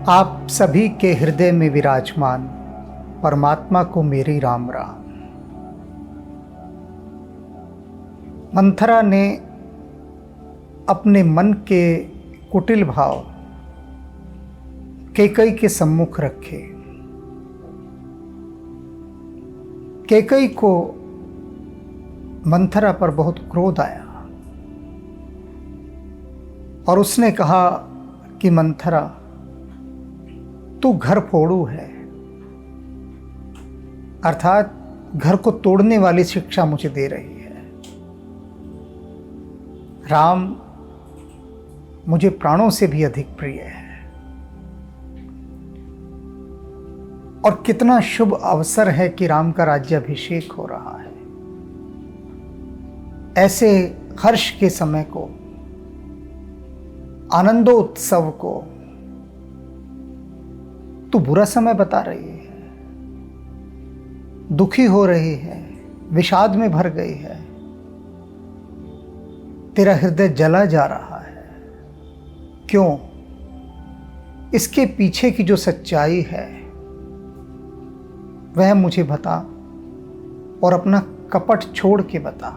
आप सभी के हृदय में विराजमान परमात्मा को मेरी राम राम। मंथरा ने अपने मन के कुटिल भाव कैकेयी के सम्मुख रखे। कैकेयी को मंथरा पर बहुत क्रोध आया और उसने कहा कि मंथरा, तू घर फोड़ू है, अर्थात घर को तोड़ने वाली शिक्षा मुझे दे रही है। राम मुझे प्राणों से भी अधिक प्रिय है और कितना शुभ अवसर है कि राम का राज्याभिषेक हो रहा है। ऐसे हर्ष के समय को, आनंदोत्सव को तू बुरा समय बता रही है, दुखी हो रही है, विषाद में भर गई है, तेरा हृदय जला जा रहा है। क्यों? इसके पीछे की जो सच्चाई है वह मुझे बता और अपना कपट छोड़ के बता।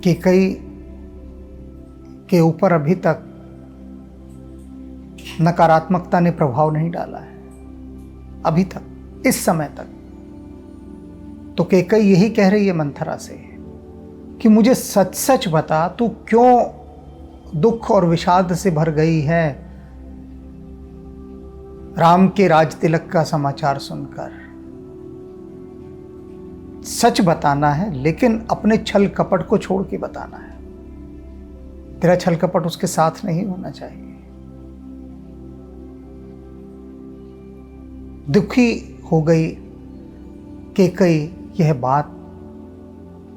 कैकेयी के ऊपर अभी तक नकारात्मकता ने प्रभाव नहीं डाला है, अभी तक, इस समय तक। तो कैकेयी यही कह रही है मंथरा से कि मुझे सच सच बता, तू क्यों दुख और विषाद से भर गई है राम के राज तिलक का समाचार सुनकर। सच बताना है, लेकिन अपने छल कपट को छोड़ के बताना है। तेरा छल कपट उसके साथ नहीं होना चाहिए। दुखी हो गई कैकेयी यह बात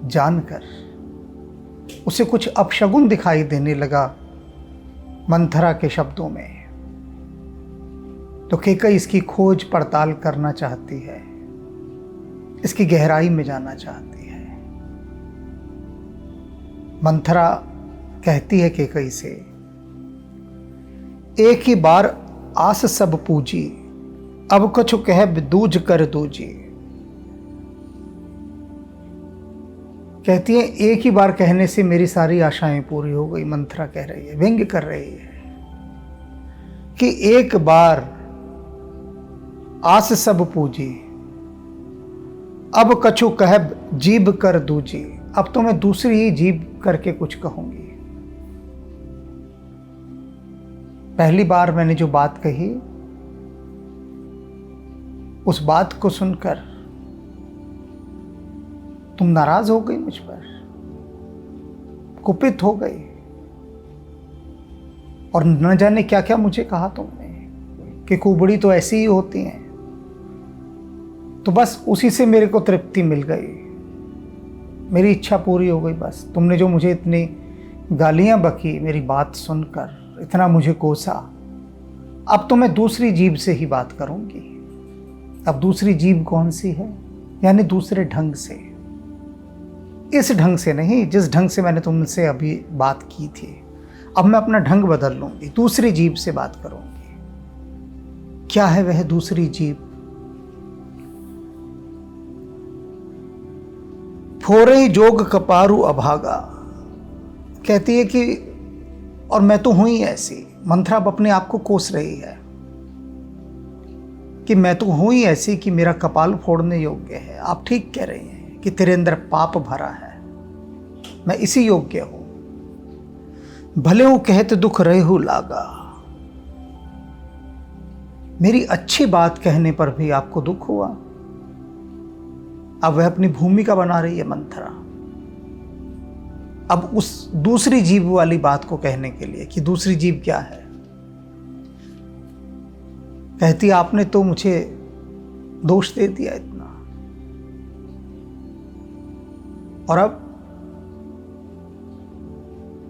जानकर। उसे कुछ अपशगुन दिखाई देने लगा मंथरा के शब्दों में। तो कैकेयी इसकी खोज पड़ताल करना चाहती है, इसकी गहराई में जाना चाहती है। मंथरा कहती है कैकेयी से, एक ही बार आस सब पूजी, अब कछु कहब दूज कर दूजी। कहती है एक ही बार कहने से मेरी सारी आशाएं पूरी हो गई। मंथरा कह रही है, व्यंग्य कर रही है कि एक बार आस सब पूजी, अब कछु कहब जीभ कर दूजी। अब तो मैं दूसरी ही जीभ करके कुछ कहूंगी। पहली बार मैंने जो बात कही, उस बात को सुनकर तुम नाराज हो गई मुझ पर, कुपित हो गई और न जाने क्या क्या मुझे कहा तुमने कि कुबड़ी तो ऐसी ही होती हैं। तो बस उसी से मेरे को तृप्ति मिल गई, मेरी इच्छा पूरी हो गई। बस तुमने जो मुझे इतनी गालियां बकी, मेरी बात सुनकर इतना मुझे कोसा, अब तो मैं दूसरी जीभ से ही बात करूंगी। अब दूसरी जीभ कौन सी है? यानी दूसरे ढंग से, इस ढंग से नहीं जिस ढंग से मैंने तुमसे अभी बात की थी। अब मैं अपना ढंग बदल लूंगी, दूसरी जीभ से बात करूंगी। क्या है वह दूसरी जीभ? फोरे जोग कपारू अभागा। कहती है कि और मैं तो हूं ही ऐसी। मंथरा अब अपने आप को कोस रही है कि मैं तो हूं ही ऐसी कि मेरा कपाल फोड़ने योग्य है। आप ठीक कह रही हैं कि तेरे अंदर पाप भरा है, मैं इसी योग्य हूं। भले हूं कहते दुख रहू लागा। मेरी अच्छी बात कहने पर भी आपको दुख हुआ। अब वह अपनी भूमिका बना रही है मंथरा, अब उस दूसरी जीभ वाली बात को कहने के लिए कि दूसरी जीभ क्या है। कहती आपने तो मुझे दोष दे दिया इतना, और अब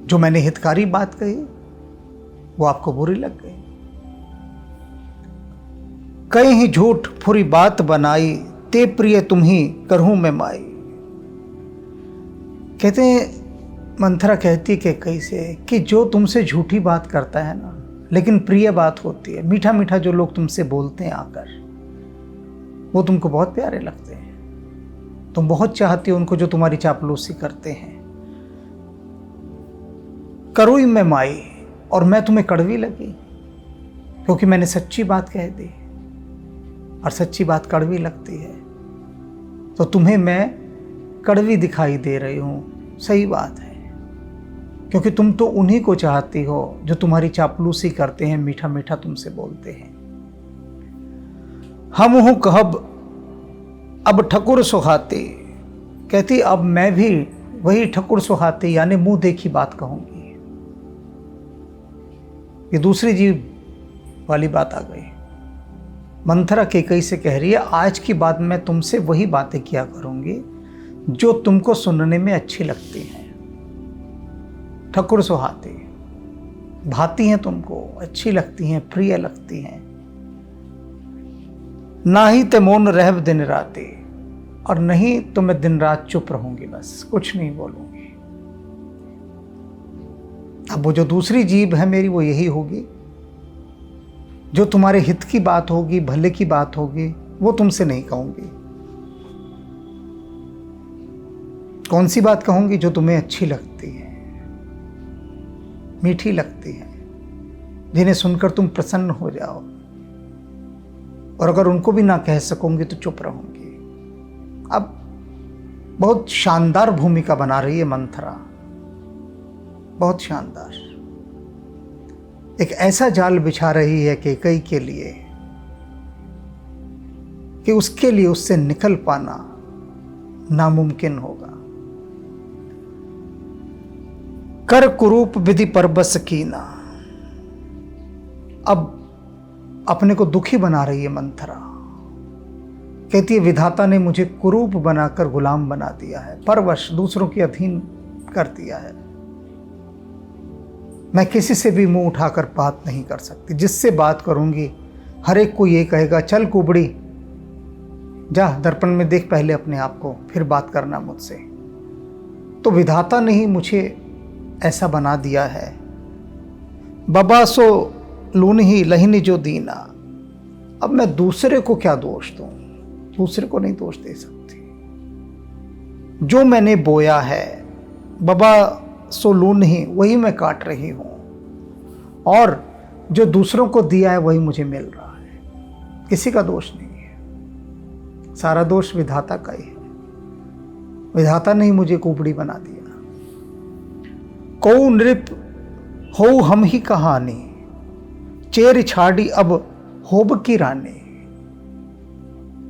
जो मैंने हितकारी बात कही वो आपको बुरी लग गई। कहीं झूठ फुरी बात बनाई, ते प्रिय तुम्ही करहूं मैं माई। कहते हैं, मंथरा कहती कैकेयी से कि जो तुमसे झूठी बात करता है ना, लेकिन प्रिय बात होती है। मीठा मीठा जो लोग तुमसे बोलते हैं आकर, वो तुमको बहुत प्यारे लगते हैं। तुम बहुत चाहते हो उनको जो तुम्हारी चापलूसी करते हैं। करुई मैं माई, और मैं तुम्हें कड़वी लगी क्योंकि मैंने सच्ची बात कह दी, और सच्ची बात कड़वी लगती है, तो तुम्हें मैं कड़वी दिखाई दे रही हूँ। सही बात है, क्योंकि तुम तो उन्हीं को चाहती हो जो तुम्हारी चापलूसी करते हैं, मीठा मीठा तुमसे बोलते हैं। हम हूँ कहब अब ठकुर सुहाती, कहती अब मैं भी वही ठकुर सुहाती यानी मुंह देखी बात कहूंगी। ये दूसरी जीव वाली बात आ गई। मंथरा कैकेयी से कह रही है, आज की बात मैं तुमसे वही बातें किया करूंगी जो तुमको सुनने में अच्छी लगती हैं। ठकुर सुहाती, भाती हैं तुमको, अच्छी लगती हैं, प्रिय लगती हैं। ना ही ते मौन रहब दिन राती, और नहीं तो मैं दिन रात चुप रहूंगी, बस कुछ नहीं बोलूंगी। अब वो जो दूसरी जीभ है मेरी, वो यही होगी जो तुम्हारे हित की बात होगी, भले की बात होगी, वो तुमसे नहीं कहूंगी। कौन सी बात कहूंगी? जो तुम्हें अच्छी लगती है, मीठी लगती है, जिन्हें सुनकर तुम प्रसन्न हो जाओ। और अगर उनको भी ना कह सकूंगी तो चुप रहूंगी। अब बहुत शानदार भूमिका बना रही है मंथरा, बहुत शानदार। एक ऐसा जाल बिछा रही है कैकेयी के लिए कि उसके लिए उससे निकल पाना नामुमकिन होगा। कर कुरूप विधि परबस कीना, अब अपने को दुखी बना रही है मंथरा। कहती है विधाता ने मुझे कुरूप बनाकर गुलाम बना दिया है, परवश, दूसरों के अधीन कर दिया है। मैं किसी से भी मुंह उठाकर बात नहीं कर सकती। जिससे बात करूंगी हर एक को ये कहेगा, चल कुबड़ी, जा दर्पण में देख पहले अपने आप को, फिर बात करना मुझसे। तो विधाता ने ही मुझे ऐसा बना दिया है। बबा सो लूनही लहिनी जो दीना, अब मैं दूसरे को क्या दोष दूं? दूसरे को नहीं दोष दे सकती। जो मैंने बोया है, बबा सो लूनही, वही मैं काट रही हूं, और जो दूसरों को दिया है वही मुझे मिल रहा है। किसी का दोष नहीं है, सारा दोष विधाता का ही है। विधाता ने ही मुझे कुबड़ी बना दिया। कौ नृप हो हम ही कहानी, चेर छाड़ी अब होब की रानी।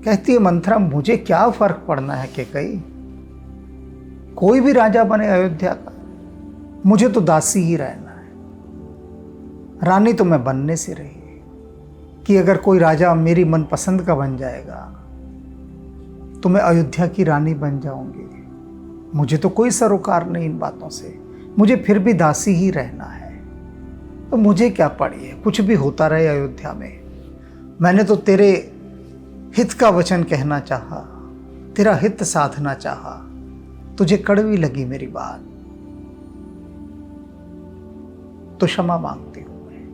कहती है मंथरा, मुझे क्या फर्क पड़ना है कैकेयी, कोई भी राजा बने अयोध्या का, मुझे तो दासी ही रहना है। रानी तो मैं बनने से रही कि अगर कोई राजा मेरी मनपसंद का बन जाएगा तो मैं अयोध्या की रानी बन जाऊंगी। मुझे तो कोई सरोकार नहीं इन बातों से, मुझे फिर भी दासी ही रहना है। तो मुझे क्या पड़ी है, कुछ भी होता रहे अयोध्या में। मैंने तो तेरे हित का वचन कहना चाहा, तेरा हित साधना चाहा, तुझे कड़वी लगी मेरी बात, तो क्षमा मांगती हूं मैं।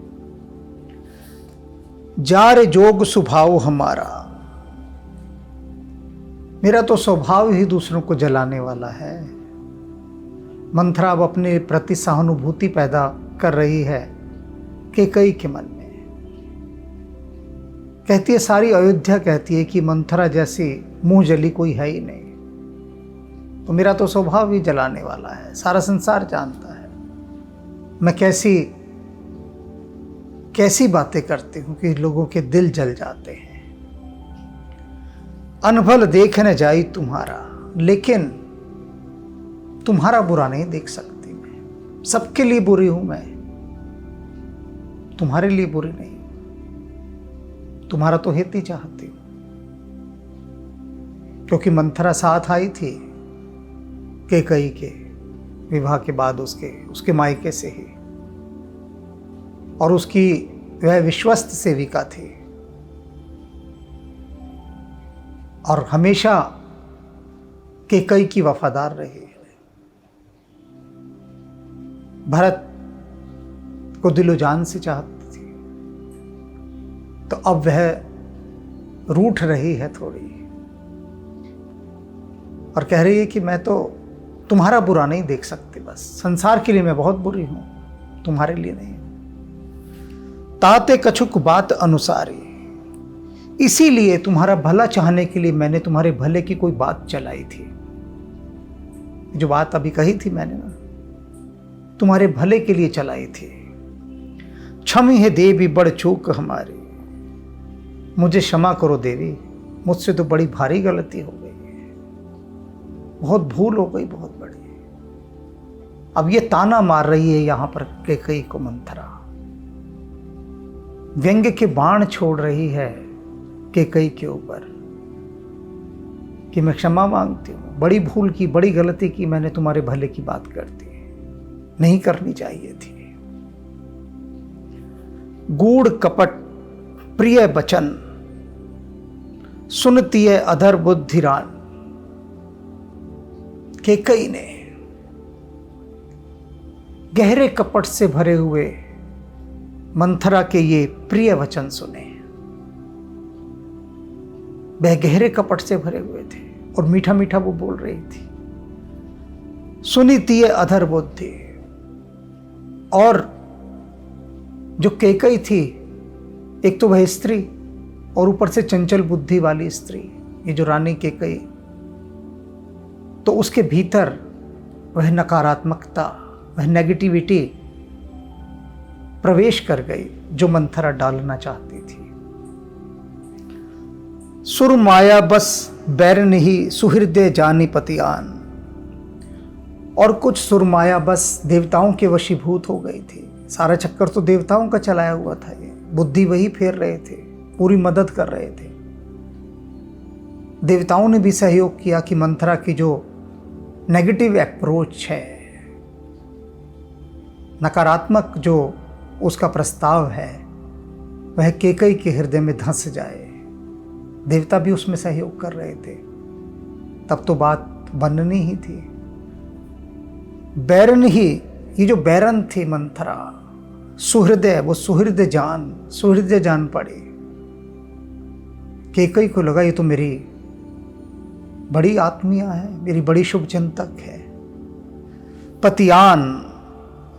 जार जोग स्वभाव हमारा, मेरा तो स्वभाव ही दूसरों को जलाने वाला है। मंथरा अब अपने प्रति सहानुभूति पैदा कर रही है कैकेयी के मन में। कहती है, सारी अयोध्या कहती है कि मंथरा जैसी मुंह जली कोई है ही नहीं, तो मेरा तो स्वभाव ही जलाने वाला है। सारा संसार जानता है मैं कैसी कैसी बातें करती हूं कि लोगों के दिल जल जाते हैं। अनभल देख न जाई तुम्हारा, लेकिन तुम्हारा बुरा नहीं देख सकती मैं। सबके लिए बुरी हूं मैं, तुम्हारे लिए बुरी नहीं। तुम्हारा तो हित ही चाहती हूं, क्योंकि मंथरा साथ आई थी कैकेयी के विवाह के बाद, उसके मायके से ही, और उसकी वह विश्वस्त सेविका थी, और हमेशा कैकेयी की वफादार रही है। भरत को दिलो जान से चाहती थी, तो अब वह रूठ रही है थोड़ी और कह रही है कि मैं तो तुम्हारा बुरा नहीं देख सकती, बस संसार के लिए मैं बहुत बुरी हूं, तुम्हारे लिए नहीं। ताते कछुक बात अनुसारी, इसीलिए तुम्हारा भला चाहने के लिए मैंने तुम्हारे भले की कोई बात चलाई थी। जो बात अभी कही थी मैंने ना, तुम्हारे भले के लिए चलाई थी। क्षमी है देवी बड़ चूक हमारी, मुझे क्षमा करो देवी, मुझसे तो बड़ी भारी गलती हो गई, बहुत भूल हो गई, बहुत बड़ी। अब ये ताना मार रही है यहां पर कैकेयी को मंथरा, व्यंग्य के बाण छोड़ रही है कैकेयी के ऊपर कि मैं क्षमा मांगती हूं, बड़ी भूल की, बड़ी गलती की, मैंने तुम्हारे भले की बात कर दी, नहीं करनी चाहिए थी। गूढ़ कपट प्रिय वचन सुनती है अधर बुद्धिरान, कैकेयी ने गहरे कपट से भरे हुए मंथरा के ये प्रिय वचन सुने। वह गहरे कपट से भरे हुए थे और मीठा मीठा वो बोल रही थी। सुनी थी अधर बुद्धि, और जो कैकेयी थी, एक तो वह स्त्री और ऊपर से चंचल बुद्धि वाली स्त्री, ये जो रानी कैकेयी, तो उसके भीतर वह नकारात्मकता, वह नेगेटिविटी प्रवेश कर गई जो मंथरा डालना चाहती थी। सुर माया बस बैरन ही सुहृदय जानी पतियान, और कुछ सुरमाया बस देवताओं के वशीभूत हो गई थी। सारा चक्कर तो देवताओं का चलाया हुआ था, ये बुद्धि वही फेर रहे थे, पूरी मदद कर रहे थे। देवताओं ने भी सहयोग किया कि मंथरा की जो नेगेटिव अप्रोच है, नकारात्मक जो उसका प्रस्ताव है, वह कैकेयी के हृदय में धंस जाए। देवता भी उसमें सहयोग कर रहे थे, तब तो बात बननी ही थी। बैरन ही, ये जो बैरन थी मंथरा, सुहृदय, वो सुहृदय जान पड़ी। कैकेयी को लगा ये तो मेरी बड़ी आत्मीया है, मेरी बड़ी शुभचिंतक है, पतियान,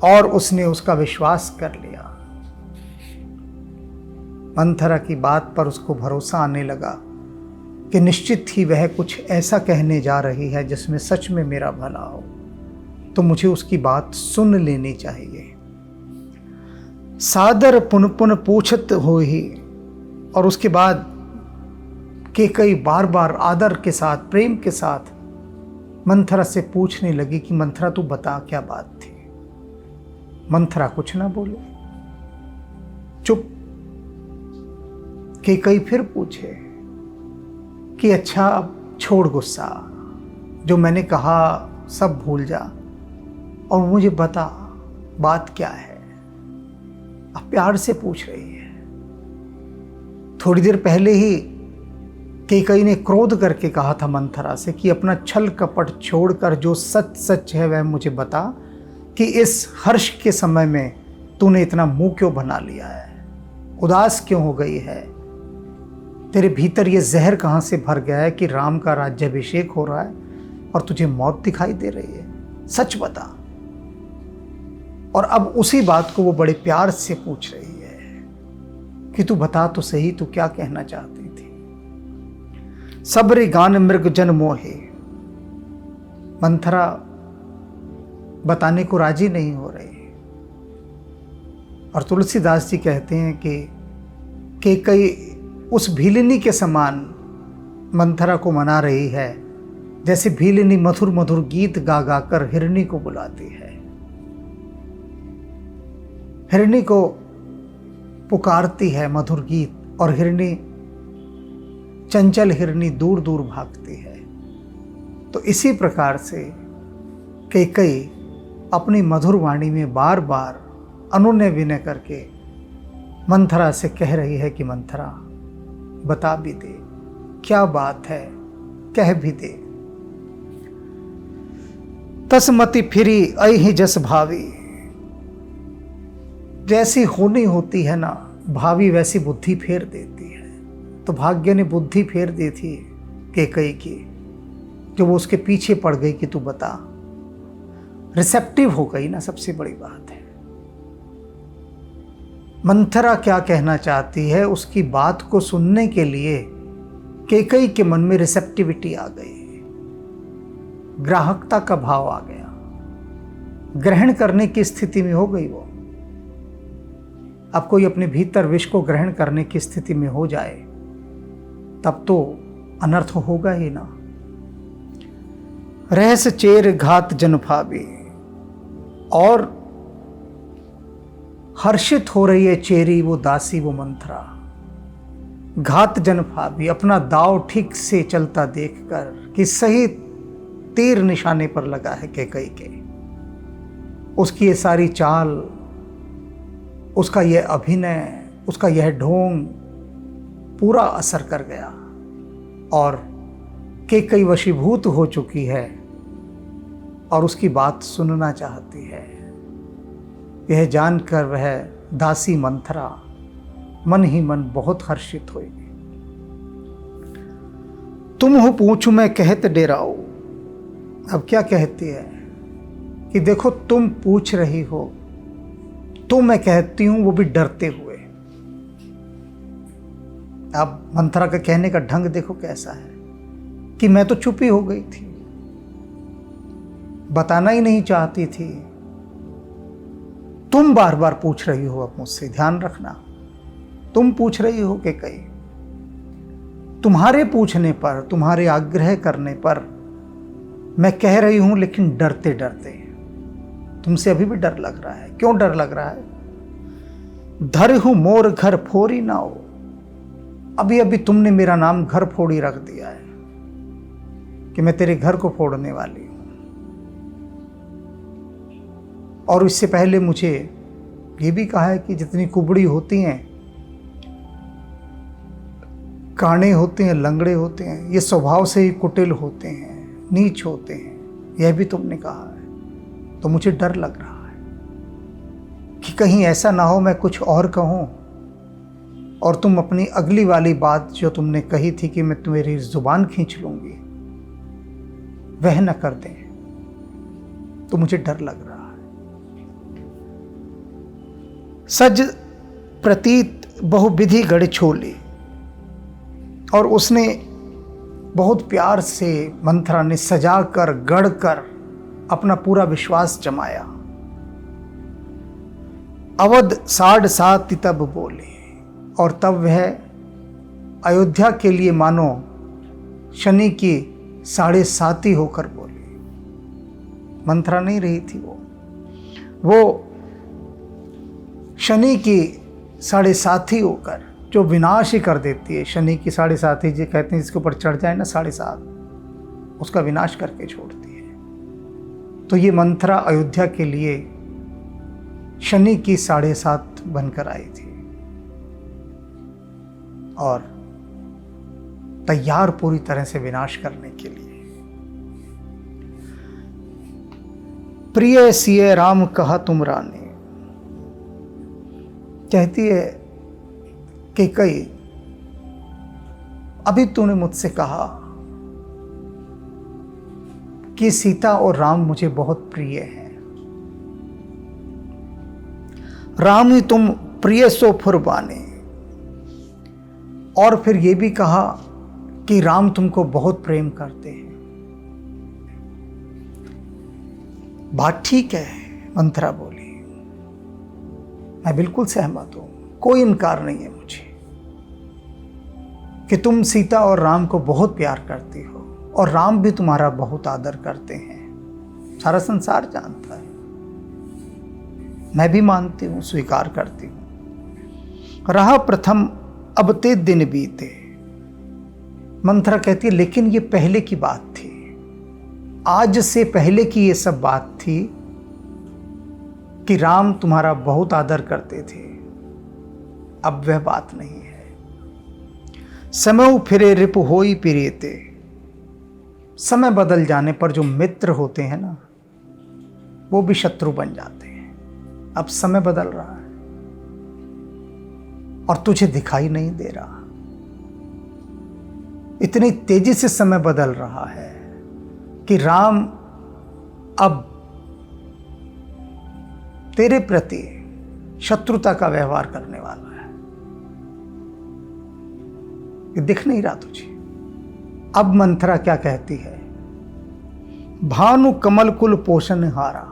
और उसने उसका विश्वास कर लिया। मंथरा की बात पर उसको भरोसा आने लगा कि निश्चित ही वह कुछ ऐसा कहने जा रही है जिसमें सच में मेरा भला हो, तो मुझे उसकी बात सुन लेनी चाहिए। सादर पुन पुन पूछत हो ही, और उसके बाद कैकेयी बार बार आदर के साथ, प्रेम के साथ मंथरा से पूछने लगी कि मंथरा तू बता क्या बात थी। मंथरा कुछ ना बोले, चुप। कैकेयी फिर पूछे कि अच्छा अब छोड़ गुस्सा, जो मैंने कहा सब भूल जा और मुझे बता बात क्या है। अब प्यार से पूछ रही है। थोड़ी देर पहले ही कैकेयी ने क्रोध करके कहा था मंथरा से कि अपना छल कपट छोड़कर जो सच सच है वह मुझे बता, कि इस हर्ष के समय में तूने इतना मुंह क्यों बना लिया है, उदास क्यों हो गई है, तेरे भीतर ये जहर कहाँ से भर गया है कि राम का राज्याभिषेक हो रहा है और तुझे मौत दिखाई दे रही है, सच बता। और अब उसी बात को वो बड़े प्यार से पूछ रही है कि तू बता तो सही, तू क्या कहना चाहती थी। सबरे गान मृग जन मोहे, मंथरा बताने को राजी नहीं हो रही। और तुलसीदास जी कहते हैं कि कैकेयी उस भीलिनी के समान मंथरा को मना रही है जैसे भीलिनी मधुर मधुर गीत गा गा कर हिरनी को बुलाती है। हिरनी को पुकारती है मधुर गीत, और हिरनी, चंचल हिरनी दूर दूर भागती है। तो इसी प्रकार से कैकेयी अपनी मधुर वाणी में बार बार अनुनय विनय करके मंथरा से कह रही है कि मंथरा बता भी दे क्या बात है, कह भी दे। तसमति फिरी अहि जस भावी, जैसी होनी होती है ना भावी वैसी बुद्धि फेर देती है। तो भाग्य ने बुद्धि फेर दी थी कैकई की, जो वो उसके पीछे पड़ गई कि तू बता। रिसेप्टिव हो गई ना, सबसे बड़ी बात है। मंथरा क्या कहना चाहती है, उसकी बात को सुनने के लिए कैकई के मन में रिसेप्टिविटी आ गई, ग्राहकता का भाव आ गया, ग्रहण करने की स्थिति में हो गई वो। अब कोई अपने भीतर विष को ग्रहण करने की स्थिति में हो जाए तब तो अनर्थ होगा ही ना। रहस चेर घात जन भावी, और हर्षित हो रही है चेरी, वो दासी, वो मंथरा। घात जन भावी, अपना दाव ठीक से चलता देखकर कि सही तीर निशाने पर लगा है कैकई के। उसकी ये सारी चाल, उसका यह अभिनय, उसका यह ढोंग पूरा असर कर गया और कैकई वशीभूत हो चुकी है और उसकी बात सुनना चाहती है। यह जानकर वह दासी मंथरा मन ही मन बहुत हर्षित हुई। तुम हो पूछूं मैं कहत डेराओ। अब क्या कहती है कि देखो तुम पूछ रही हो तो मैं कहती हूं, वो भी डरते हुए। अब मंथरा का कहने का ढंग देखो कैसा है कि मैं तो चुप ही हो गई थी, बताना ही नहीं चाहती थी, तुम बार बार पूछ रही हो। अब मुझसे ध्यान रखना, तुम पूछ रही हो कि कई, तुम्हारे पूछने पर, तुम्हारे आग्रह करने पर मैं कह रही हूं, लेकिन डरते डरते। तुमसे अभी भी डर लग रहा है। क्यों डर लग रहा है? धर हूं मोर घर फोड़ी ना हो। अभी अभी तुमने मेरा नाम घर फोड़ी रख दिया है कि मैं तेरे घर को फोड़ने वाली हूं। और इससे पहले मुझे ये भी कहा है कि जितनी कुबड़ी होती हैं, काणे होते हैं, लंगड़े होते हैं, ये स्वभाव से ही कुटिल होते हैं, नीच होते हैं। यह भी तुमने कहा है। तो मुझे डर लग रहा है कि कहीं ऐसा ना हो मैं कुछ और कहूं और तुम अपनी अगली वाली बात जो तुमने कही थी कि मैं तुम्हारी जुबान खींच लूंगी, वह न कर दें। तो मुझे डर लग रहा है। सज प्रतीत बहुविधि गढ़ छोली, और उसने बहुत प्यार से, मंथरा ने सजा कर, गढ़ कर अपना पूरा विश्वास जमाया। अवध 7.5 तब बोले, और तब वह अयोध्या के लिए मानो शनि की 7.5 होकर बोली। मंथरा नहीं रही थी वो शनि की 7.5 होकर, जो विनाश ही कर देती है। शनि की 7.5 जी कहते हैं, जिसके ऊपर चढ़ जाए ना 7.5, उसका विनाश करके छोड़ती है। तो ये मंथरा अयोध्या के लिए शनि की 7.5 बनकर आई थी और तैयार पूरी तरह से विनाश करने के लिए। प्रिय सिए राम कहा तुम रानी, कहती है कि कई, अभी तूने मुझसे कहा कि सीता और राम मुझे बहुत प्रिय हैं। राम ही तुम प्रिय सो फुरबाने, और फिर ये भी कहा कि राम तुमको बहुत प्रेम करते हैं। बात ठीक है, मंथरा बोली, मैं बिल्कुल सहमत हूं, कोई इनकार नहीं है मुझे कि तुम सीता और राम को बहुत प्यार करती हो और राम भी तुम्हारा बहुत आदर करते हैं। सारा संसार जानता है, मैं भी मानती हूं, स्वीकार करती हूं। रहा प्रथम अब ते दिन बीते। मंथरा कहती है, लेकिन ये पहले की बात थी, आज से पहले की ये सब बात थी कि राम तुम्हारा बहुत आदर करते थे। अब वह बात नहीं है। समय फिरे रिप होई पिरेते। समय बदल जाने पर जो मित्र होते हैं ना, वो भी शत्रु बन जाते हैं। अब समय बदल रहा है, और तुझे दिखाई नहीं दे रहा। इतनी तेजी से समय बदल रहा है कि राम अब तेरे प्रति शत्रुता का व्यवहार करने वाला है। ये दिख नहीं रहा तुझे। अब मंथरा क्या कहती है? भानु कमल कुल पोषण हारा।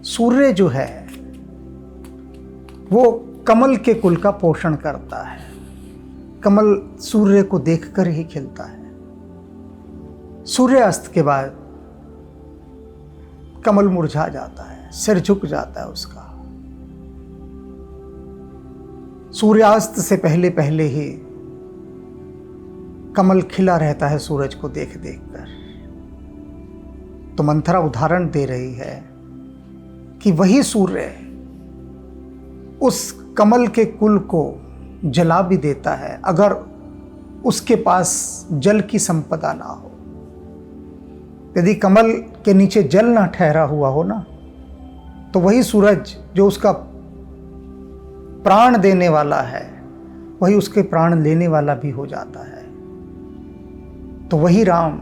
सूर्य जो है वो कमल के कुल का पोषण करता है। कमल सूर्य को देखकर ही खिलता है। सूर्यास्त के बाद कमल मुरझा जाता है, सिर झुक जाता है उसका। सूर्यास्त से पहले पहले ही कमल खिला रहता है सूरज को देख देख कर। तो मंथरा उदाहरण दे रही है कि वही सूर्य उस कमल के कुल को जला भी देता है अगर उसके पास जल की संपदा ना हो। यदि कमल के नीचे जल ना ठहरा हुआ हो ना, तो वही सूरज जो उसका प्राण देने वाला है वही उसके प्राण लेने वाला भी हो जाता है। तो वही राम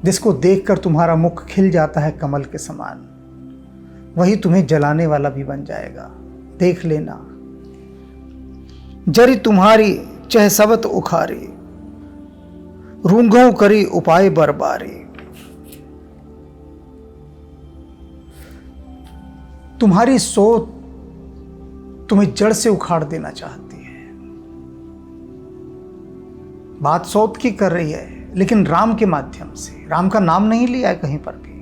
जिसको देखकर तुम्हारा मुख खिल जाता है कमल के समान, वही तुम्हें जलाने वाला भी बन जाएगा। देख लेना। जरी तुम्हारी चह सबत उखारी, रूंघों करी उपाय बरबारी। तुम्हारी सोच तुम्हें जड़ से उखाड़ देना चाहती है। बात सोच की कर रही है, लेकिन राम के माध्यम से। राम का नाम नहीं लिया है कहीं पर भी।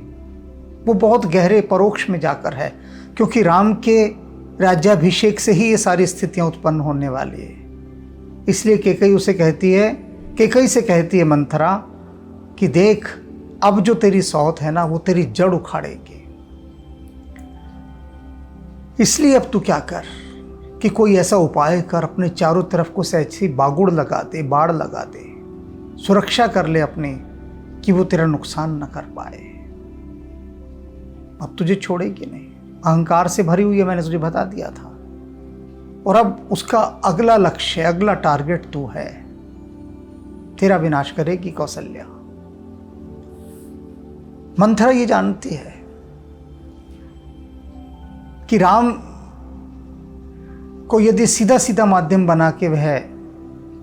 वो बहुत गहरे परोक्ष में जाकर है, क्योंकि राम के राज्याभिषेक से ही ये सारी स्थितियां उत्पन्न होने वाली है। इसलिए केकई उसे कहती है, केकई से कहती है मंथरा कि देख, अब जो तेरी सौत है ना, वो तेरी जड़ उखाड़ेगी। इसलिए अब तू क्या कर कि कोई ऐसा उपाय कर, अपने चारों तरफ को ऐसी बागुड़ लगा दे, बाड़ लगा दे, सुरक्षा कर ले अपनी, कि वो तेरा नुकसान न कर पाए। अब तुझे छोड़ेगी नहीं। अहंकार से भरी हुई है, मैंने तुझे बता दिया था। और अब उसका अगला लक्ष्य, अगला टारगेट तू है। तेरा विनाश करेगी कौशल्या। मंथरा ये जानती है कि राम को यदि सीधा सीधा माध्यम बना के वह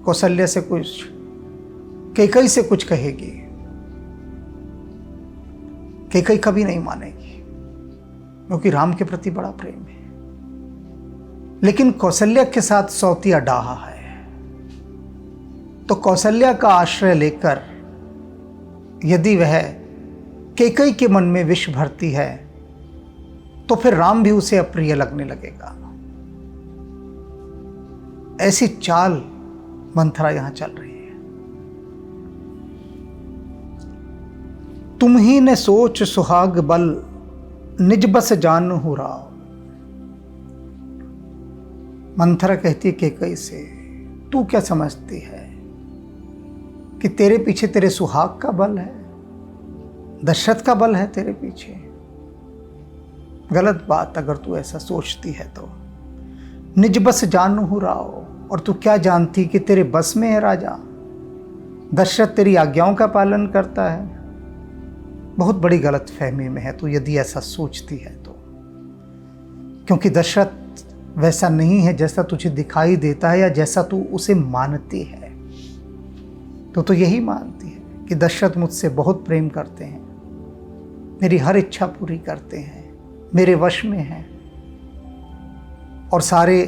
कौशल्या से कुछ, कैकई से कुछ कहेगी, कैकई कभी नहीं मानेगी, क्योंकि राम के प्रति बड़ा प्रेम है। लेकिन कौशल्या के साथ सौतिया डाहा है। तो कौशल्या का आश्रय लेकर यदि वह कैकई के मन में विष भरती है, तो फिर राम भी उसे अप्रिय लगने लगेगा। ऐसी चाल मंथरा यहां चल रही है। तुम ही ने सोच सुहाग बल, निज बस जान हो राव। मंथरा कहती है कैकई से, तू क्या समझती है कि तेरे पीछे तेरे सुहाग का बल है, दशरथ का बल है तेरे पीछे? गलत बात अगर तू ऐसा सोचती है तो। निज बस जान हो राव। और तू क्या जानती कि तेरे बस में है राजा? दशरथ तेरी आज्ञाओं का पालन करता है। बहुत बड़ी गलत फहमी में है तू यदि ऐसा सोचती है तो, क्योंकि दशरथ वैसा नहीं है जैसा तुझे दिखाई देता है या जैसा तू उसे मानती है। तो यही मानती है कि दशरथ मुझसे बहुत प्रेम करते हैं, मेरी हर इच्छा पूरी करते हैं, मेरे वश में हैं। और सारे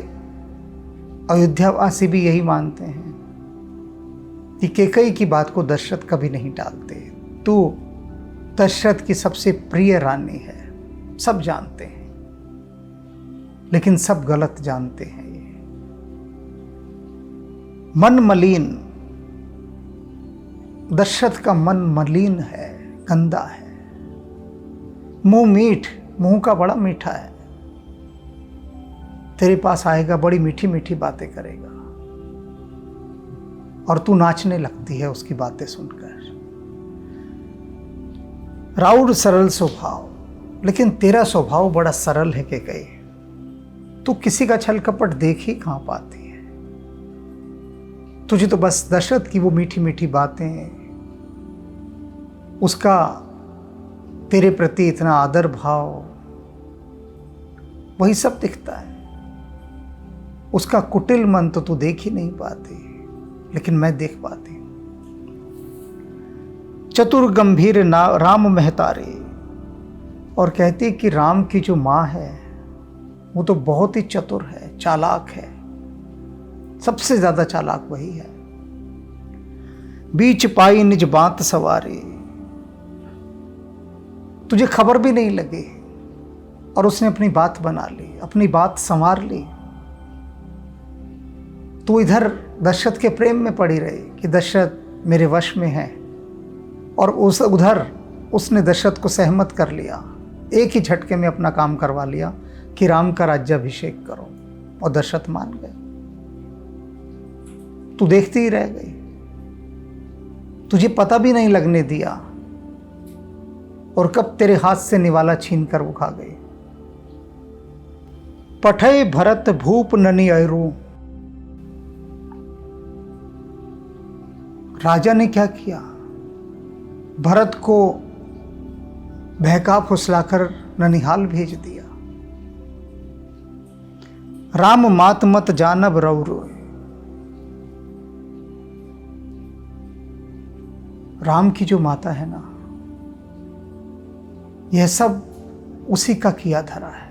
अयोध्यावासी भी यही मानते हैं कि कैकई की बात को दशरथ कभी नहीं टालते। तू दशरथ की सबसे प्रिय रानी है, सब जानते हैं, लेकिन सब गलत जानते हैं। ये मन मलिन, दशरथ का मन मलिन है, गंदा है। मुंह मीठ, मुंह का बड़ा मीठा है। तेरे पास आएगा, बड़ी मीठी मीठी बातें करेगा, और तू नाचने लगती है उसकी बातें सुनकर। राउर सरल स्वभाव, लेकिन तेरा स्वभाव बड़ा सरल है कैकई। तू किसी का छल कपट देख ही कहां पाती है। तुझे तो बस दशरथ की वो मीठी मीठी बातें, उसका तेरे प्रति इतना आदर भाव, वही सब दिखता है। उसका कुटिल मन तो तू देख ही नहीं पाती, लेकिन मैं देख पाती हूं। चतुर गंभीर राम महतारे, और कहती कि राम की जो माँ है वो तो बहुत ही चतुर है, चालाक है, सबसे ज्यादा चालाक वही है। बीच पाई निज बात सवारी, तुझे खबर भी नहीं लगी और उसने अपनी बात बना ली, अपनी बात संवार ली। तू इधर दशरथ के प्रेम में पड़ी रही कि दशरथ मेरे वश में है, और उधर उसने दशरथ को सहमत कर लिया, एक ही झटके में अपना काम करवा लिया कि राम का राज्याभिषेक करो, और दशरथ मान गए। तू देखती ही रह गई, तुझे पता भी नहीं लगने दिया, और कब तेरे हाथ से निवाला छीन कर वो खा गई। पठय भरत भूप ननि अयरु, राजा ने क्या किया, भरत को बहका फुसलाकर ननिहाल भेज दिया। राम मात मत जानब रौरो, राम की जो माता है ना, यह सब उसी का किया धरा है।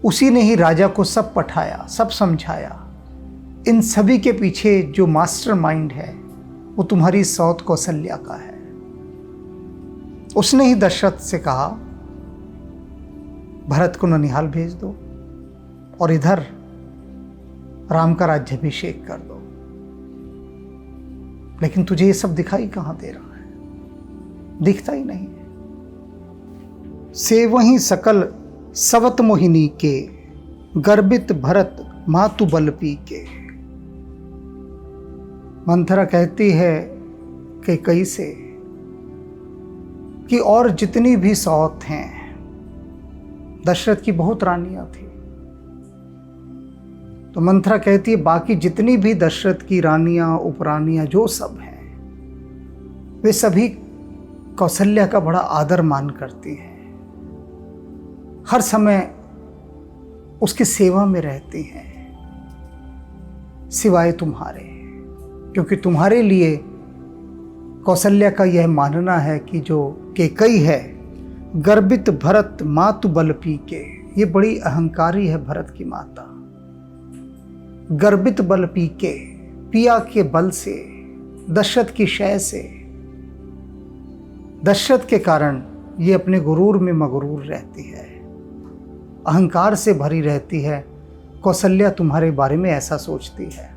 उसी ने ही राजा को सब पठाया, सब समझाया। इन सभी के पीछे जो मास्टर माइंड है वो तुम्हारी सौत कौशल्या का है। उसने ही दशरथ से कहा भरत को ननिहाल भेज दो और इधर राम का राज्याभिषेक कर दो। लेकिन तुझे ये सब दिखाई कहां दे रहा है, दिखता ही नहीं है। से वहीं सकल सवत मोहिनी के, गर्भित भरत मातु बल पी के। मंथरा कहती है कैकेयी से कि और जितनी भी सौत हैं, दशरथ की बहुत रानियां थी, तो मंथरा कहती है बाकी जितनी भी दशरथ की रानियां उपरानियां जो सब हैं, वे सभी कौशल्या का बड़ा आदर मान करती हैं, हर समय उसकी सेवा में रहती हैं, सिवाय तुम्हारे, क्योंकि तुम्हारे लिए कौशल्या का यह मानना है कि जो कैकेयी है, गर्भित भरत मातु बल पी के, ये बड़ी अहंकारी है भरत की माता। गर्भित बल पी के, पिया के बल से, दशरथ की शय से, दशरथ के कारण ये अपने गुरूर में मगरूर रहती है, अहंकार से भरी रहती है। कौशल्या तुम्हारे बारे में ऐसा सोचती है,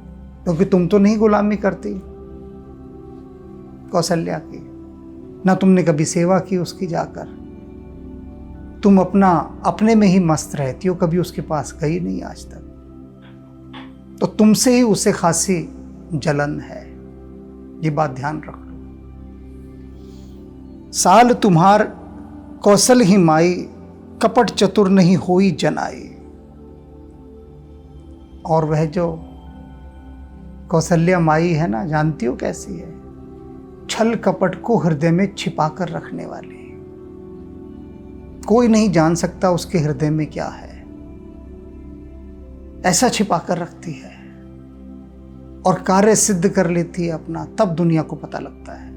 क्योंकि तुम तो नहीं गुलामी करती कौशल्या की, ना तुमने कभी सेवा की उसकी जाकर, तुम अपने में ही मस्त रहती हो, कभी उसके पास गई नहीं आज तक, तो तुमसे ही उसे खासी जलन है, ये बात ध्यान रख लो। साल तुम्हार कौशल ही माई, कपट चतुर नहीं होई जनाई। और वह जो कौशल्या माई है ना, जानती हो कैसी है, छल कपट को हृदय में छिपा कर रखने वाली। कोई नहीं जान सकता उसके हृदय में क्या है, ऐसा छिपा कर रखती है और कार्य सिद्ध कर लेती है अपना, तब दुनिया को पता लगता है।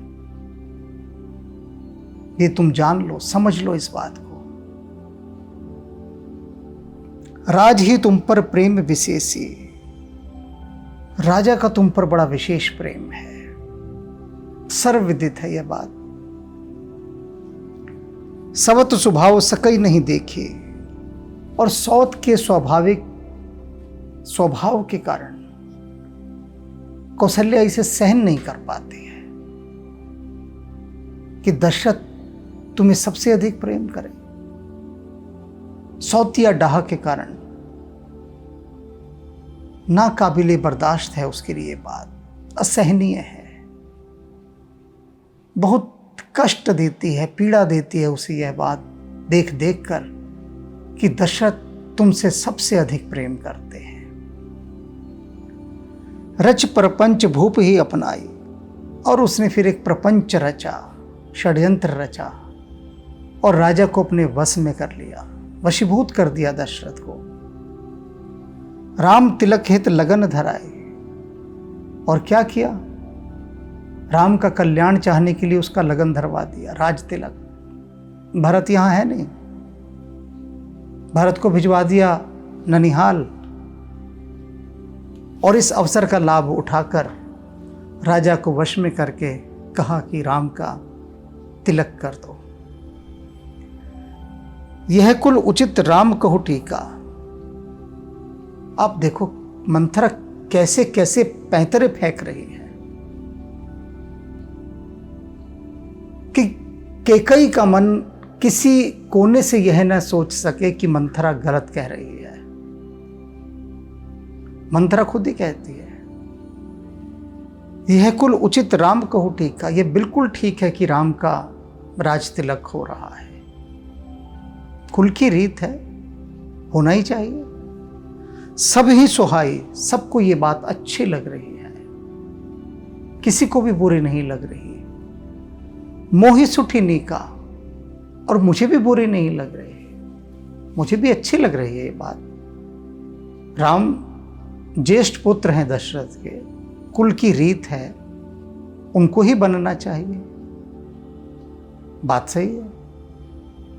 ये तुम जान लो, समझ लो इस बात को। राज ही तुम पर प्रेम विशेषी, राजा का तुम पर बड़ा विशेष प्रेम है, सर्वविदित है यह बात। सवत स्वभाव सकई नहीं देखे, और सौत के स्वाभाविक स्वभाव के कारण कौशल्या इसे सहन नहीं कर पाती है कि दशरथ तुम्हें सबसे अधिक प्रेम करे। सौतिया डाह के कारण ना काबिले बर्दाश्त है उसके लिए, बात असहनीय है, बहुत कष्ट देती है, पीड़ा देती है उसे यह बात देख देख कर कि दशरथ तुमसे सबसे अधिक प्रेम करते हैं। रच प्रपंच भूप ही अपनाई, और उसने फिर एक प्रपंच रचा, षड्यंत्र रचा और राजा को अपने वश में कर लिया, वशीभूत कर दिया दशरथ को। राम तिलक हित लगन धराए, और क्या किया? राम का कल्याण चाहने के लिए उसका लगन धरवा दिया, राज तिलक। भरत यहां है नहीं, भरत को भिजवा दिया ननिहाल, और इस अवसर का लाभ उठाकर राजा को वश में करके कहा कि राम का तिलक कर दो। यह कुल उचित राम कहु टीका। आप देखो मंथरा कैसे कैसे पैंतरे फेंक रही है कि केकई का मन किसी कोने से यह न सोच सके कि मंथरा गलत कह रही है। मंथरा खुद ही कहती है, यह कुल उचित राम कहु टीका। यह बिल्कुल ठीक है कि राम का राज तिलक हो रहा है, कुल की रीत है, होना ही चाहिए। सब ही सुहाई, सबको ये बात अच्छी लग रही है, किसी को भी बुरी नहीं लग रही। मोहि सुठी नीका, और मुझे भी बुरी नहीं लग रही, मुझे भी अच्छी लग रही है ये बात। राम ज्येष्ठ पुत्र हैं दशरथ के, कुल की रीत है, उनको ही बनना चाहिए। बात सही है,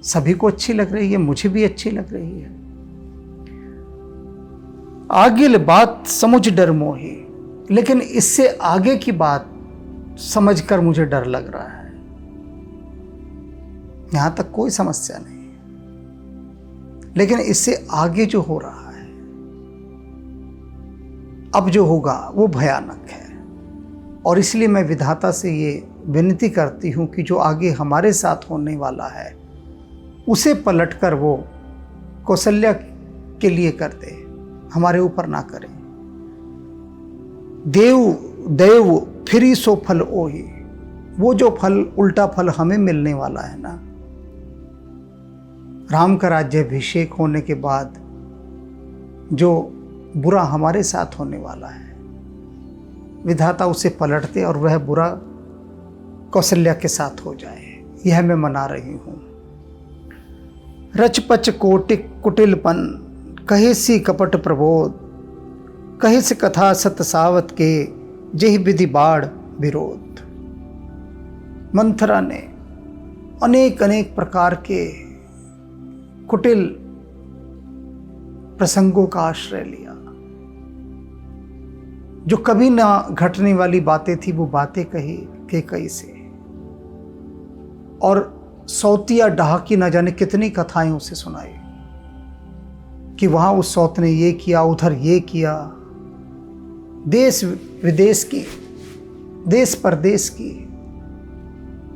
सभी को अच्छी लग रही है, मुझे भी अच्छी लग रही है। आगे बात समझ डर मोही, लेकिन इससे आगे की बात समझकर मुझे डर लग रहा है। यहां तक कोई समस्या नहीं, लेकिन इससे आगे जो हो रहा है, अब जो होगा वो भयानक है। और इसलिए मैं विधाता से ये विनती करती हूं कि जो आगे हमारे साथ होने वाला है उसे पलटकर वो कौशल्या के लिए कर दे, हमारे ऊपर ना करे। देव देव फिरी सो फल ओही, वो जो फल, उल्टा फल हमें मिलने वाला है ना, राम का राज्याभिषेक होने के बाद जो बुरा हमारे साथ होने वाला है, विधाता उसे पलट दे और वह बुरा कौशल्या के साथ हो जाए। यह मैं मना रही हूं। रचपच कोटिक कुटिलपन, कहे सी कपट प्रबोध, कहे से कथा सत सावत के, जेहि विधि बाढ़ विरोध। मंथरा ने अनेक अनेक प्रकार के कुटिल प्रसंगों का आश्रय लिया। जो कभी ना घटने वाली बातें थी वो बातें कही केकई से, और सौतिया डहाकी न जाने कितनी कथाएं उसे सुनाई कि वहां उस सौत ने ये किया, उधर ये किया। देश विदेश की, देश परदेश की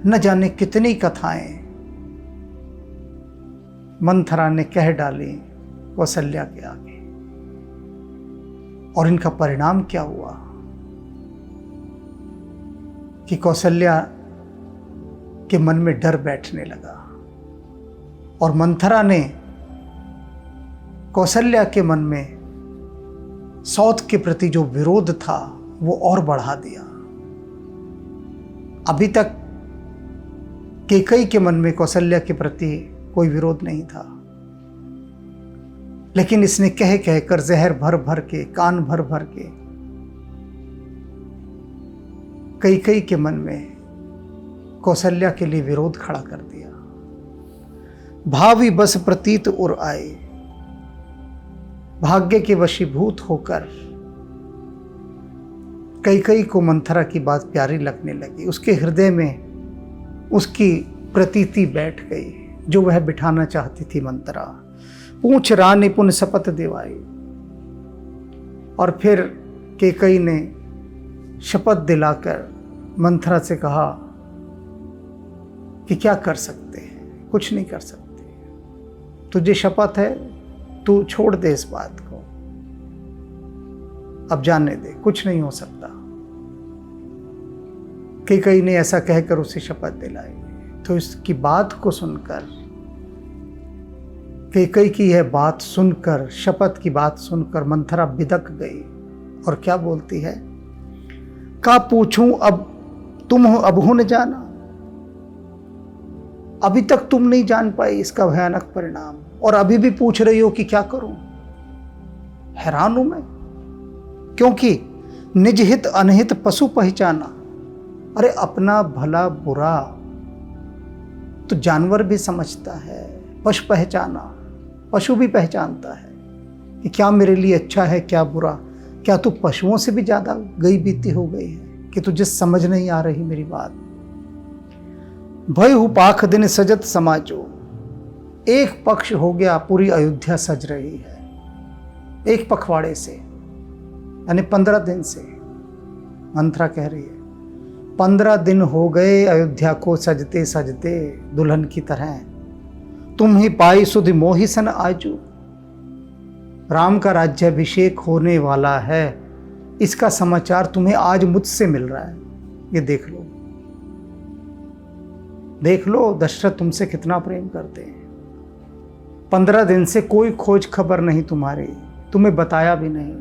न जाने कितनी कथाएं मंथरा ने कह डाली कौशल्या के आगे। और इनका परिणाम क्या हुआ कि कौशल्या के मन में डर बैठने लगा, और मंथरा ने कौशल्या के मन में सौत के प्रति जो विरोध था वो और बढ़ा दिया। अभी तक केकई के मन में कौशल्या के प्रति कोई विरोध नहीं था, लेकिन इसने कह कहकर जहर भर भर के, कान भर भर के कैकेयी के मन में कौशल्या के लिए विरोध खड़ा कर दिया। भावी बस प्रतीत उर आए, भाग्य के वशीभूत होकर कैकेयी को मंथरा की बात प्यारी लगने लगी। उसके हृदय में उसकी प्रतीति बैठ गई जो वह बिठाना चाहती थी मंथरा। पूछ रानी पुन शपथ दिवाई, और फिर कैकेयी ने शपथ दिलाकर मंथरा से कहा कि क्या कर सकते हैं, कुछ नहीं कर सकते, तुझे शपथ है, तू छोड़ दे इस बात को, अब जाने दे, कुछ नहीं हो सकता। कैकेयी ने ऐसा कहकर उसे शपथ दिलाई। तो इसकी बात को सुनकर कैकई की यह बात सुनकर, शपथ की बात सुनकर मंथरा बिदक गई और क्या बोलती है, का पूछूं अब तुम हो अब हो न जाना। अभी तक तुम नहीं जान पाई इसका भयानक परिणाम और अभी भी पूछ रही हो कि क्या करूं। हैरान हूं मैं, क्योंकि निज हित अनहित पशु पहचाना। अरे अपना भला बुरा तो जानवर भी समझता है, पशु पहचाना, पशु भी पहचानता है कि क्या मेरे लिए अच्छा है क्या बुरा। क्या तू पशुओं से भी ज्यादा गई बीती हो गई है कि तुझे समझ नहीं आ रही मेरी बात। भय हु पाख दिन सजत समाजो। एक पक्ष हो गया, पूरी अयोध्या सज रही है एक पखवाड़े से, यानी 15 दिन से। मंथरा कह रही है 15 दिन हो गए अयोध्या को सजते सजते दुल्हन की तरह। तुम ही पाई सुधि मोहि सन आजू। राम का राज्याभिषेक होने वाला है, इसका समाचार तुम्हें आज मुझसे मिल रहा है। ये देख लो, देख लो दशरथ तुमसे कितना प्रेम करते हैं। 15 दिन से कोई खोज खबर नहीं तुम्हारी, तुम्हें बताया भी नहीं,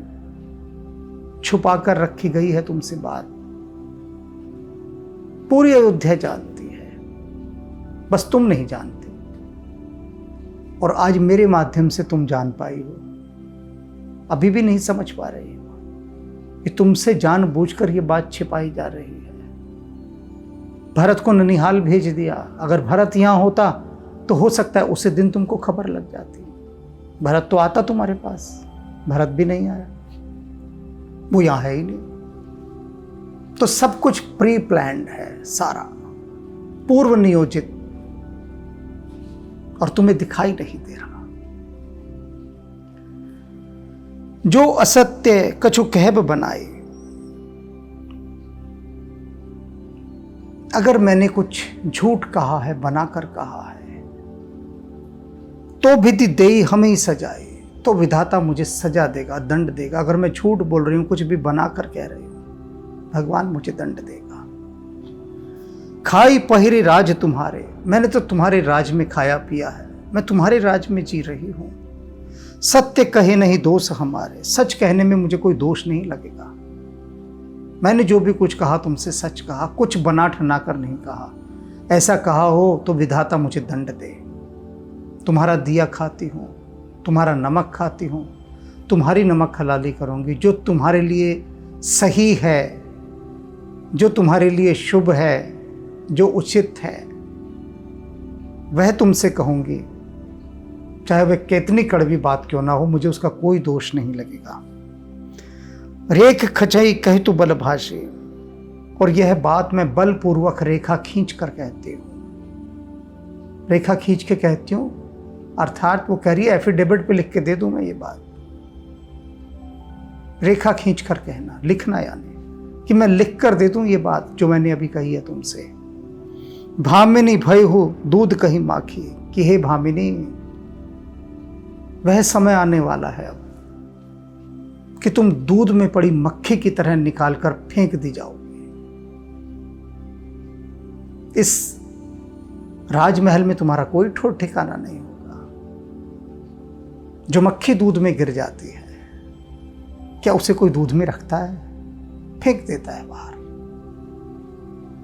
छुपा कर रखी गई है तुमसे बात। पूरी अयोध्या जानती है, बस तुम नहीं जानती। और आज मेरे माध्यम से तुम जान पाई हो। अभी भी नहीं समझ पा रही हो कि तुमसे जानबूझकर ये बात छिपाई जा रही है। भरत को ननिहाल भेज दिया। अगर भरत यहां होता तो हो सकता है उसी दिन तुमको खबर लग जाती। भरत तो आता तुम्हारे पास, भरत भी नहीं आया, वो यहां है ही नहीं। तो सब कुछ प्री प्लान्ड है, सारा पूर्व नियोजित, और तुम्हें दिखाई नहीं दे रहा। जो असत्य कछु कहब बनाए। अगर मैंने कुछ झूठ कहा है, बनाकर कहा है, तो विधि देई हमें ही सजाए। तो विधाता मुझे सजा देगा, दंड देगा। अगर मैं झूठ बोल रही हूं, कुछ भी बनाकर कह रही हूं, भगवान मुझे दंड देगा। खाई पहिरे राज तुम्हारे। मैंने तो तुम्हारे राज में खाया पिया है, मैं तुम्हारे राज में जी रही हूं। सत्य कहे नहीं दोष हमारे। सच कहने में मुझे कोई दोष नहीं लगेगा। मैंने जो भी कुछ कहा तुमसे सच कहा, कुछ बना ठना कर नहीं कहा। ऐसा कहा हो तो विधाता मुझे दंड दे। तुम्हारा दिया खाती हूं, तुम्हारा नमक खाती हूं, तुम्हारी नमक हलाली करूंगी। जो तुम्हारे लिए सही है, जो तुम्हारे लिए शुभ है, जो उचित है, वह तुमसे कहूंगी। चाहे वह कितनी कड़वी बात क्यों ना हो, मुझे उसका कोई दोष नहीं लगेगा। रेख खचई कह तू बल भाषे। और यह बात मैं बलपूर्वक रेखा खींच कर कहती हूं। रेखा खींच के कहती हूं, अर्थात वो कह रही है एफिडेविट पे लिख के दे दूं मैं ये बात। रेखा खींच कर कहना, लिखना, यानी कि मैं लिख कर दे दूं ये बात जो मैंने अभी कही है तुमसे। भामिनी भय हो दूध कहीं माखी। कि हे भामिनी, वह समय आने वाला है अब कि तुम दूध में पड़ी मक्खी की तरह निकालकर फेंक दी जाओगी। इस राजमहल में तुम्हारा कोई ठोर ठिकाना नहीं होगा। जो मक्खी दूध में गिर जाती है, क्या उसे कोई दूध में रखता है? फेंक देता है बाहर।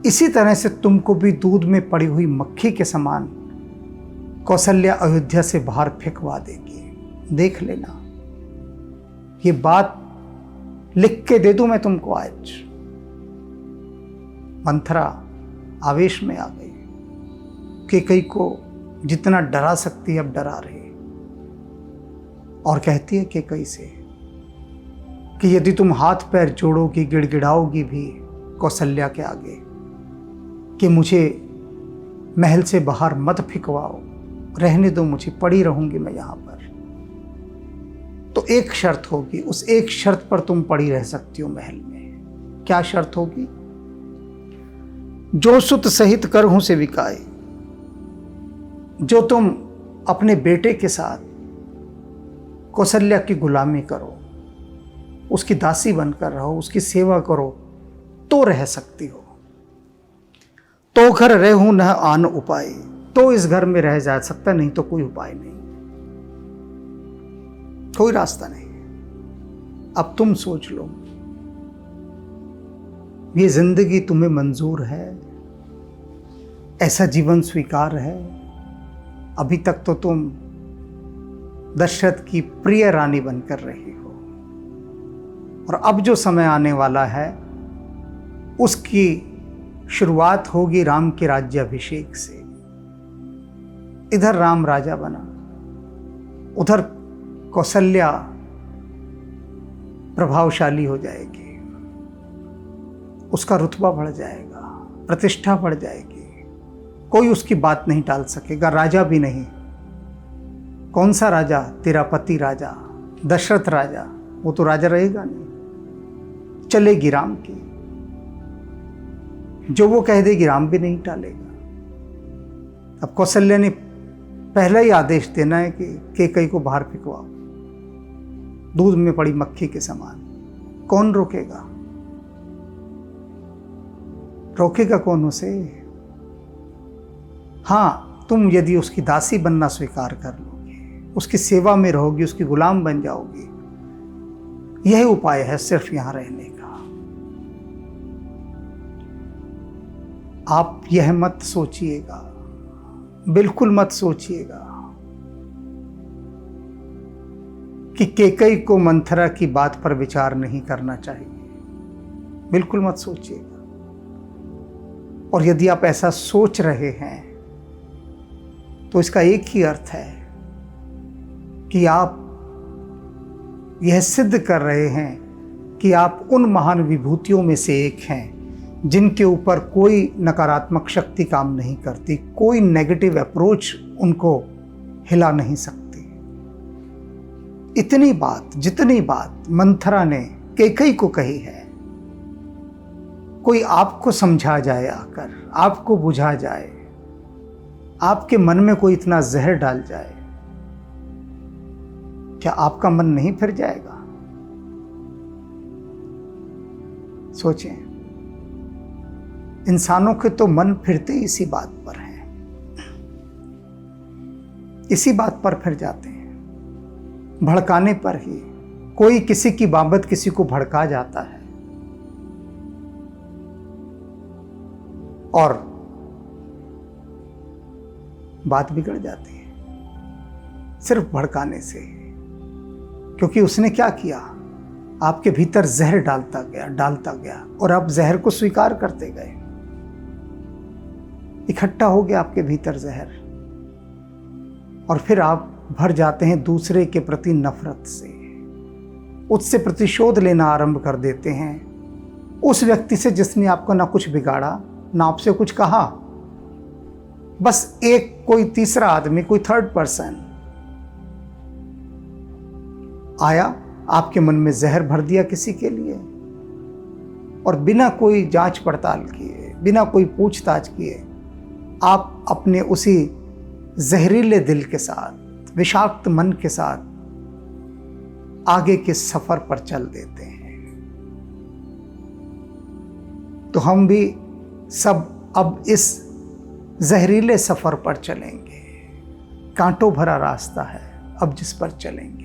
इसी तरह से तुमको भी दूध में पड़ी हुई मक्खी के समान कौशल्या अयोध्या से बाहर फेंकवा देगी। देख लेना, ये बात लिख के दे दूं मैं तुमको आज। मंथरा आवेश में आ गई। कैकई को जितना डरा सकती है अब डरा रही, और कहती है कैकई से कि यदि तुम हाथ पैर जोड़ोगी, गिड़गिड़ाओगी भी कौशल्या के आगे कि मुझे महल से बाहर मत फिकवाओ, रहने दो मुझे, पड़ी रहूंगी मैं यहां पर, तो एक शर्त होगी। उस एक शर्त पर तुम पड़ी रह सकती हो महल में। क्या शर्त होगी? जो सुत सहित करहूं से विकाए। जो तुम अपने बेटे के साथ कौशल्या की गुलामी करो, उसकी दासी बनकर रहो, उसकी सेवा करो, तो रह सकती हो। तो घर रहूं न आन उपाय। तो इस घर में रह जा सकता, नहीं तो कोई उपाय नहीं। कोई रास्ता नहीं। अब तुम सोच लो, ये जिंदगी तुम्हें मंजूर है? ऐसा जीवन स्वीकार है? अभी तक तो तुम दशरथ की प्रिय रानी बनकर रही हो, और अब जो समय आने वाला है उसकी शुरुआत होगी राम के राज्याभिषेक से। इधर राम राजा बना, उधर कौशल्या प्रभावशाली हो जाएगी, उसका रुतबा बढ़ जाएगा, प्रतिष्ठा बढ़ जाएगी, कोई उसकी बात नहीं टाल सकेगा, राजा भी नहीं। कौन सा राजा? तेरा पति राजा, दशरथ राजा, वो तो राजा रहेगा नहीं। चलेगी राम की, जो वो कह देगी राम भी नहीं टालेगा। अब कौशल्या ने पहला ही आदेश देना है कि कैकेयी को बाहर फेंकवाओ, दूध में पड़ी मक्खी के समान। कौन रोकेगा? रोकेगा कौन उसे? हाँ, तुम यदि उसकी दासी बनना स्वीकार कर लोगे, उसकी सेवा में रहोगी, उसकी गुलाम बन जाओगी, यही उपाय है सिर्फ यहां रहने का। आप यह मत सोचिएगा, बिल्कुल मत सोचिएगा कि कैकेयी को मंथरा की बात पर विचार नहीं करना चाहिए, बिल्कुल मत सोचिएगा। और यदि आप ऐसा सोच रहे हैं तो इसका एक ही अर्थ है कि आप यह सिद्ध कर रहे हैं कि आप उन महान विभूतियों में से एक हैं जिनके ऊपर कोई नकारात्मक शक्ति काम नहीं करती, कोई नेगेटिव अप्रोच उनको हिला नहीं सकती। इतनी बात, जितनी बात मंथरा ने कैकेयी को कही है, कोई आपको समझा जाए, आकर आपको बुझा जाए, आपके मन में कोई इतना जहर डाल जाए, क्या आपका मन नहीं फिर जाएगा? सोचें, इंसानों के तो मन फिरते इसी बात पर हैं, इसी बात पर फिर जाते हैं, भड़काने पर ही। कोई किसी की बाबत किसी को भड़का जाता है और बात बिगड़ जाती है सिर्फ भड़काने से। क्योंकि उसने क्या किया? आपके भीतर जहर डालता गया और आप जहर को स्वीकार करते गए। इकट्ठा हो गया आपके भीतर जहर, और फिर आप भर जाते हैं दूसरे के प्रति नफरत से, उससे प्रतिशोध लेना आरंभ कर देते हैं, उस व्यक्ति से जिसने आपको ना कुछ बिगाड़ा ना आपसे कुछ कहा। बस एक कोई तीसरा आदमी, कोई थर्ड पर्सन आया, आपके मन में जहर भर दिया किसी के लिए, और बिना कोई जांच पड़ताल किए, बिना कोई पूछताछ किए, आप अपने उसी जहरीले दिल के साथ, विषाक्त मन के साथ आगे के सफर पर चल देते हैं। तो हम भी सब अब इस जहरीले सफर पर चलेंगे। कांटों भरा रास्ता है अब जिस पर चलेंगे।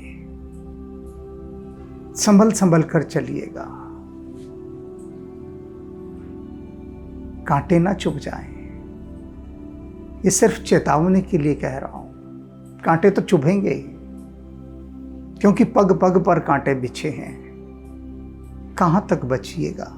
संभल संभल कर चलिएगा, कांटे ना चुभ जाएं। ये सिर्फ चेतावनी के लिए कह रहा हूं। कांटे तो चुभेंगे ही, क्योंकि पग पग पर कांटे बिछे हैं। कहां तक बचिएगा?